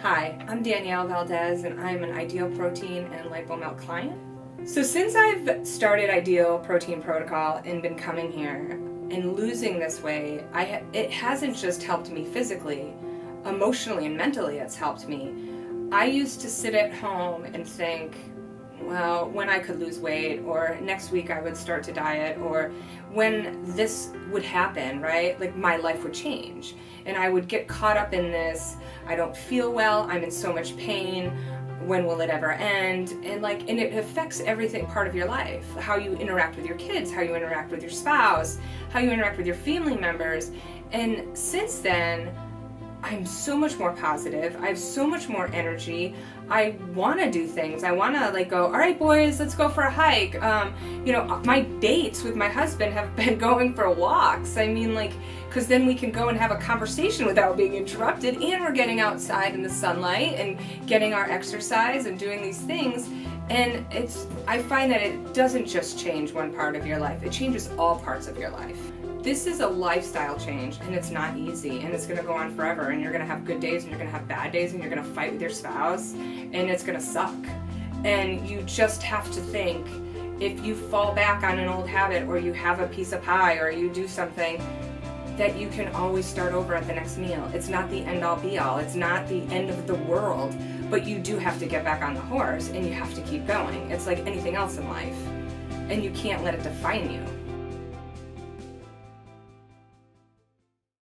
Hi, I'm Danielle Valdez and I'm an Ideal Protein and Lipomelt client. So since I've started Ideal Protein Protocol and been coming here and losing this weight, it hasn't just helped me physically, emotionally and mentally it's helped me. I used to sit at home and think, well, when I could lose weight, or next week I would start to diet, or when this would happen, right? Like my life would change. And I would get caught up in this, I don't feel well, I'm in so much pain, when will it ever end? And it affects everything part of your life. How you interact with your kids, how you interact with your spouse, how you interact with your family members. And since then, I'm so much more positive. I have so much more energy. I want to do things. I want to go, all right, boys, let's go for a hike. My dates with my husband have been going for walks. Because then we can go and have a conversation without being interrupted, and we're getting outside in the sunlight and getting our exercise and doing these things. And I find that it doesn't just change one part of your life. It changes all parts of your life. This is a lifestyle change, and it's not easy, and it's going to go on forever, and you're going to have good days and you're going to have bad days, and you're going to fight with your spouse, and it's going to suck. And you just have to think, if you fall back on an old habit, or you have a piece of pie, or you do something, that you can always start over at the next meal. It's not the end all be all. It's not the end of the world, but you do have to get back on the horse, and you have to keep going. It's like anything else in life, and you can't let it define you.